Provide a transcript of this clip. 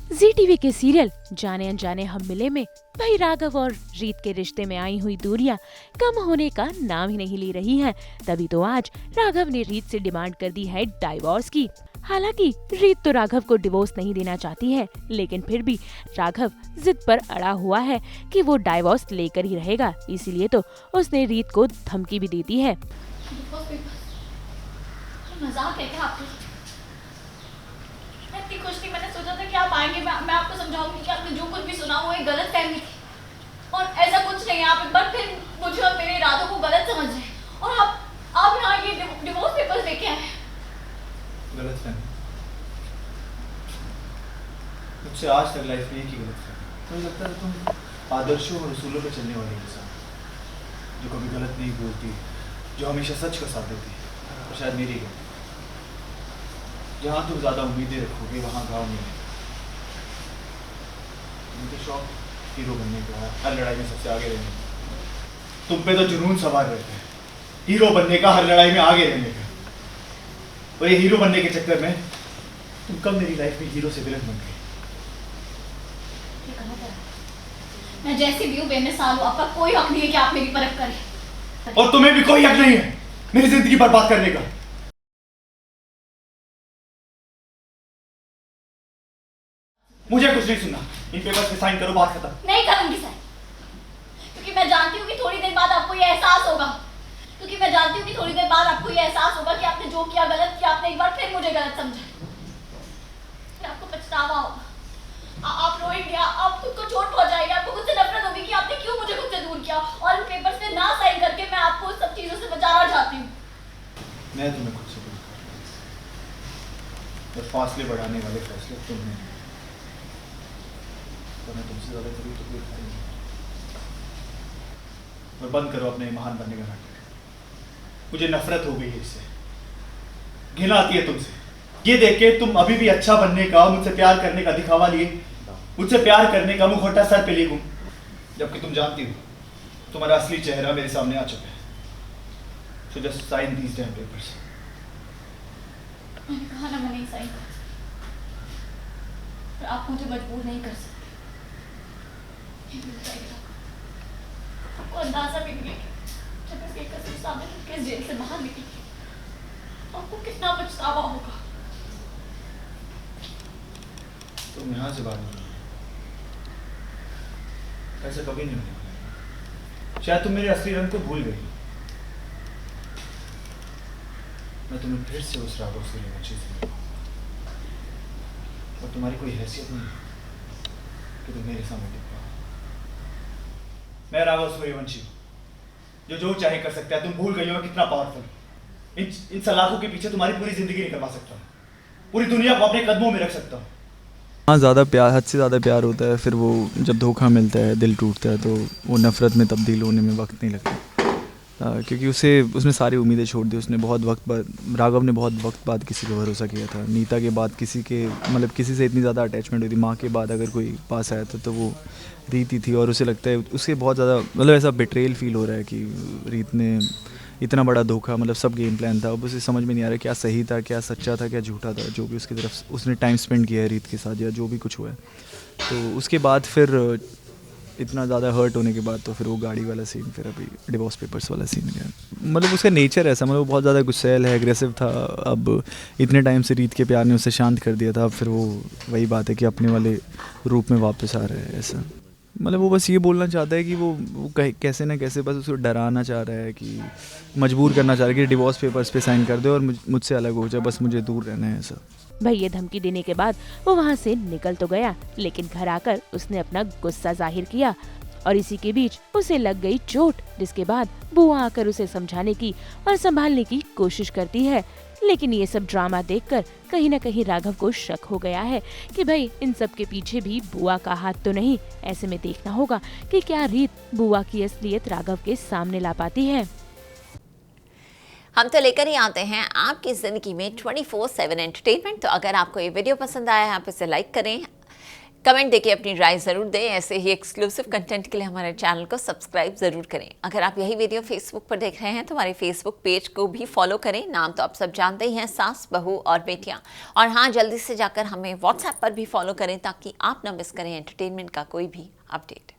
जी TV के serial जाने अनजाने हम मिले में भाई राघव और रीत के रिश्ते में आई हुई दूरियां कम होने का नाम ही नहीं ले रही हैं। तभी तो आज राघव ने रीत से डिमांड कर दी है डाइवोर्स की। हालांकि रीत तो राघव को डिवोर्स नहीं देना चाहती है, लेकिन फिर भी राघव जिद पर अड़ा हुआ है कि वो डाइवोर्स लेकर ही रहेगा। इसीलिए तो उसने रीत को धमकी भी दी दी है। मजाक है क्या आपकी? मैं इतनी खुश थी, मैंने सोचा था कि आप आएंगे, मैं आपको समझाऊंगी कि आपने जो कुछ भी सुना वो एक गलत फहमी थी और ऐसा कुछ नहीं है। आप एक बार फिर मुझे और मेरे इरादों को गलत समझ रहे हैं और आप यहाँ ये डिवोर्स पेपर्स लेके आए हैं। गलत फहमी? मुझसे आज तक लाइफ में एक ही गलत फहमी। मुझे लगता है तुम आदर्शों और उसूलों पे चलने वाली इंसान, जो कभी गलत नहीं बोलती, जो हमेशा सच का साथ देती, और शायद मेरी गलती। जहाँ तुम ज्यादा उम्मीदें रखोगे वहाँ गाँव नहीं है। मुझे शौक हीरो बनने का, हर लड़ाई में सबसे आगे रहने का। तुम पे तो जुनून सवार रहता है हीरो बनने का, हर लड़ाई में आगे रहने का। और ये हीरो बनने के चक्कर में तुम कब मेरी लाइफ में हीरो से विलन बन गई। मैं जैसी भी हूँ, बेमिसाल हूँ, आपका कोई हक नहीं है कि आप मेरी परख करें। और तुम्हें भी कोई हक नहीं है मेरी जिंदगी बर्बाद करने का। मुझे कुछ नहीं सुनना, इन पेपर्स पे साइन करो, बात खत्म। नहीं करूंगी सर, क्योंकि मैं जानती हूँ कि थोड़ी देर बाद आपको ये एहसास होगा, क्योंकि मैं जानती हूँ कि थोड़ी देर बाद आपको ये एहसास होगा कि आपने जो किया गलत किया। आपने एक बार फिर मुझे गलत समझा, फिर आपको पछतावा होगा। आप रोएंगे, आप खुद को चोट पहुंचाएंगे, आपको खुद से नफरत होगी कि आपने क्यों मुझे खुद से दूर किया। और इन पेपर्स पे ना साइन करके मैं आपको उस सब चीजों से बचाना चाहती हूँ। मैं तुम्हें खुद से दूर कर रहा हूं। और फासले बढ़ाने वाले फैसले तुमने, तो मैं तुमसे ज्यादा करीब तो कोई था ही नहीं। और बंद करो अपने महान बनने का नाटक। मुझे नफरत हो गई है इससे, घिन आती है तुमसे ये देख के। तुम अभी भी अच्छा बनने का, मुझसे प्यार करने का दिखावा लिए, मुझसे प्यार करने का मुखौटा सर पे लिए घूम, जबकि तुम जानती हो तुम्हारा असली चेहरा मेरे सामने आ चुका है। So just sign these damn papers. मैंने कहा ना, मैं नहीं साइन कर सकती, पर आप मुझे मजबूर नहीं कर सकते। आपको अंदाजा भी नहीं है जब मैं ये कसम साबित करके जेल से बाहर निकली, आपको कितना पछतावा होगा। तुम यहाँ से बाहर निकलो, ऐसा कभी नहीं होने वाला। शायद तुम मेरे असली रंग को भूल गई। मैं तुम्हें फिर से उस राघव सूर्यवंशी से मिलूंगा, और तुम्हारी कोई हैसियत नहीं कि तुम मेरे सामने टिक पाओ। मैं राघव सूर्यवंशी जो चाहे कर सकता है। तुम भूल गई हो कितना पावरफुल। इन सलाखों के पीछे तुम्हारी पूरी जिंदगी नहीं करवा सकता, पूरी दुनिया को अपने कदमों में रख सकता हूँ। हाँ, ज़्यादा प्यार, हद से ज़्यादा प्यार होता है, फिर वो जब धोखा मिलता है, दिल टूटता है, तो वो नफ़रत में तब्दील होने में वक्त नहीं लगता। क्योंकि उसने सारी उम्मीदें छोड़ दी। उसने बहुत वक्त बाद, राघव ने बहुत वक्त बाद किसी पे भरोसा किया था। नीता के बाद किसी से इतनी ज़्यादा अटैचमेंट हुई थी। माँ के बाद अगर कोई पास आया था तो वो रीत ही थी। और उसे लगता है उसके बहुत ज़्यादा ऐसा बेट्रेयल फील हो रहा है कि रीत ने इतना बड़ा धोखा, सब गेम प्लान था। अब उसे समझ में नहीं आ रहा क्या सही था, क्या सच्चा था, क्या झूठा था। जो भी उसकी तरफ उसने टाइम स्पेंड किया है रीत के साथ, या जो भी कुछ हुआ है, तो उसके बाद फिर इतना ज़्यादा हर्ट होने के बाद तो फिर वो गाड़ी वाला सीन, फिर अभी डिवोर्स पेपर्स वाला सीन गया। उसका नेचर ऐसा, वो बहुत ज़्यादा गुस्सैल है, एग्रेसिव था। अब इतने टाइम से रीत के प्यार ने उसे शांत कर दिया था। अब फिर वो वही बात है कि अपने वाले रूप में वापस आ रहा है। ऐसा वो बस ये बोलना चाहता है कि वो कैसे ना कैसे बस उसको डराना चाह रहा है, कि मजबूर करना चाह रहा है कि डिवोर्स पेपर्स पे साइन कर दे और मुझसे अलग हो जाए, बस मुझे दूर रहना है। ऐसा भाई ये धमकी देने के बाद वो वहाँ से निकल तो गया, लेकिन घर आकर उसने अपना गुस्सा जाहिर किया। और इसी के बीच उसे लग गई चोट, जिसके बाद बुआ आकर उसे समझाने की और संभालने की कोशिश करती है। लेकिन ये सब ड्रामा देखकर कहीं न कहीं राघव को शक हो गया है कि भाई इन सब के पीछे भी बुआ का हाथ तो नहीं। ऐसे में देखना होगा कि क्या रीत बुआ की असलियत राघव के सामने ला पाती है। हम तो लेकर ही आते हैं आपकी जिंदगी में 24/7 एंटरटेनमेंट। तो अगर आपको ये वीडियो पसंद आया है, आप इसे लाइक करें, कमेंट देके अपनी राय ज़रूर दें। ऐसे ही एक्सक्लूसिव कंटेंट के लिए हमारे चैनल को सब्सक्राइब ज़रूर करें। अगर आप यही वीडियो फेसबुक पर देख रहे हैं तो हमारे फेसबुक पेज को भी फॉलो करें। नाम तो आप सब जानते ही हैं, सास, बहू और बेटियां। और हाँ, जल्दी से जाकर हमें व्हाट्सएप पर भी फॉलो करें ताकि आप ना मिस करें एंटरटेनमेंट का कोई भी अपडेट।